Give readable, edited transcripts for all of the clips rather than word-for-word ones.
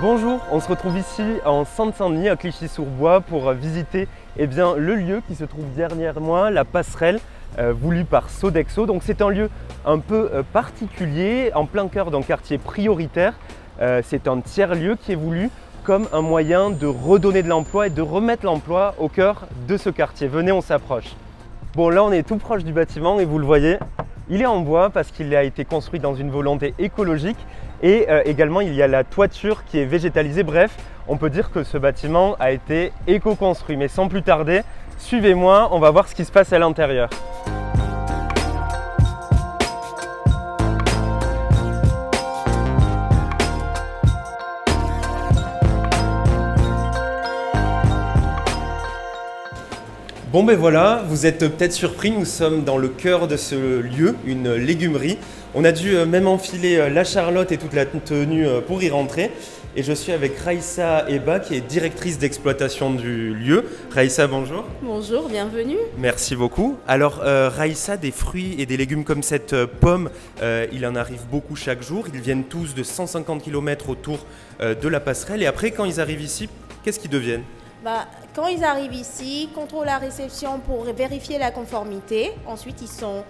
Bonjour, on se retrouve ici en Seine-Saint-Denis à Clichy-sous-Bois pour visiter le lieu qui se trouve derrière moi, la passerelle voulue par Sodexo. Donc c'est un lieu un peu particulier, en plein cœur d'un quartier prioritaire. C'est un tiers-lieu qui est voulu comme un moyen de redonner de l'emploi et de remettre l'emploi au cœur de ce quartier. Venez, on s'approche. Bon, là on est tout proche du bâtiment et vous le voyez, il est en bois parce qu'il a été construit dans une volonté écologique et également il y a la toiture qui est végétalisée. Bref, on peut dire que ce bâtiment a été éco-construit. Mais sans plus tarder, suivez-moi, on va voir ce qui se passe à l'intérieur. Bon ben voilà, vous êtes peut-être surpris, nous sommes dans le cœur de ce lieu, une légumerie. On a dû même enfiler la charlotte et toute la tenue pour y rentrer. Et je suis avec Raïssa Eba qui est directrice d'exploitation du lieu. Raïssa, bonjour. Bonjour, bienvenue. Merci beaucoup. Alors Raïssa, des fruits et des légumes comme cette pomme, il en arrive beaucoup chaque jour. Ils viennent tous de 150 km autour de la passerelle. Et après, quand ils arrivent ici, qu'est-ce qu'ils deviennent ? Quand ils arrivent ici, contrôle la réception pour vérifier la conformité. Ensuite, ils sont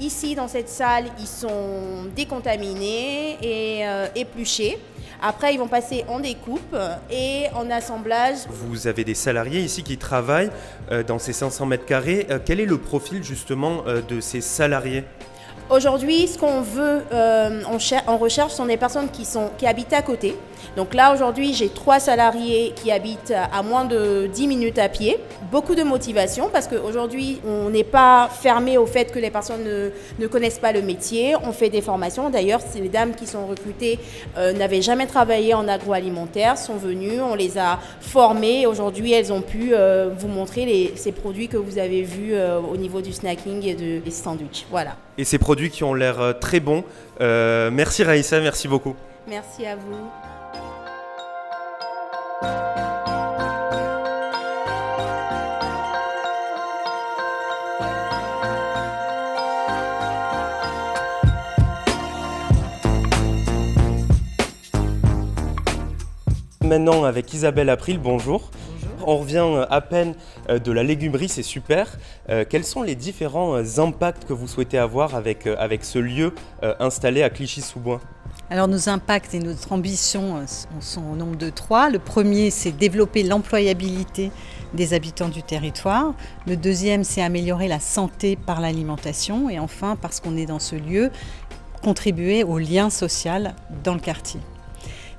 ici dans cette salle, ils sont décontaminés et épluchés. Après, ils vont passer en découpe et en assemblage. Vous avez des salariés ici qui travaillent dans ces 500 mètres carrés. Quel est le profil justement de ces salariés ? Aujourd'hui, ce qu'on veut, on recherche sont des personnes qui habitent à côté. Donc là, aujourd'hui, j'ai 3 salariés qui habitent à moins de 10 minutes à pied. Beaucoup de motivation parce qu'aujourd'hui, on n'est pas fermé au fait que les personnes ne connaissent pas le métier. On fait des formations. D'ailleurs, les dames qui sont recrutées n'avaient jamais travaillé en agroalimentaire, sont venues, on les a formées. Et aujourd'hui, elles ont pu vous montrer ces produits que vous avez vus au niveau du snacking et des sandwichs. Voilà. Et ces produits qui ont l'air très bons. Merci Raïssa, merci beaucoup. Merci à vous. Maintenant avec Isabelle April, bonjour. On revient à peine de la légumerie, c'est super. Quels sont les différents impacts que vous souhaitez avoir avec ce lieu installé à Clichy-sous-Bois ? Alors nos impacts et notre ambition sont au nombre de 3. Le premier, c'est développer l'employabilité des habitants du territoire. Le deuxième, c'est améliorer la santé par l'alimentation. Et enfin, parce qu'on est dans ce lieu, contribuer au lien social dans le quartier.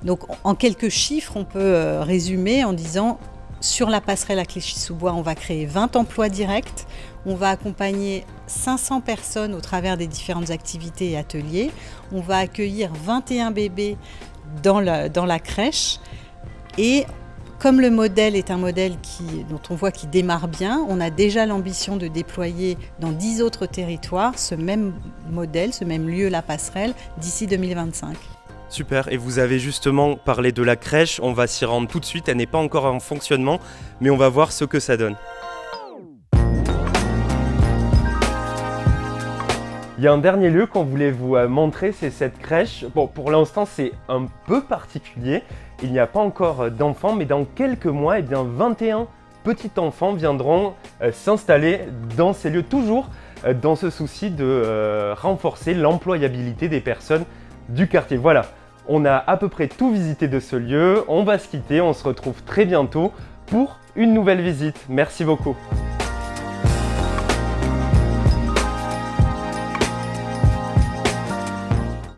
Donc en quelques chiffres, on peut résumer en disant sur la passerelle à Clichy-sous-Bois, on va créer 20 emplois directs, on va accompagner 500 personnes au travers des différentes activités et ateliers, on va accueillir 21 bébés dans la crèche et comme le modèle est un modèle dont on voit qu'il démarre bien, on a déjà l'ambition de déployer dans 10 autres territoires ce même modèle, ce même lieu, la passerelle, d'ici 2025. Super, et vous avez justement parlé de la crèche, on va s'y rendre tout de suite, elle n'est pas encore en fonctionnement, mais on va voir ce que ça donne. Il y a un dernier lieu qu'on voulait vous montrer, c'est cette crèche. Bon, pour l'instant, c'est un peu particulier, il n'y a pas encore d'enfants, mais dans quelques mois, 21 petits enfants viendront s'installer dans ces lieux, toujours dans ce souci de renforcer l'employabilité des personnes du quartier. Voilà, on a à peu près tout visité de ce lieu, on va se quitter, on se retrouve très bientôt pour une nouvelle visite. Merci beaucoup.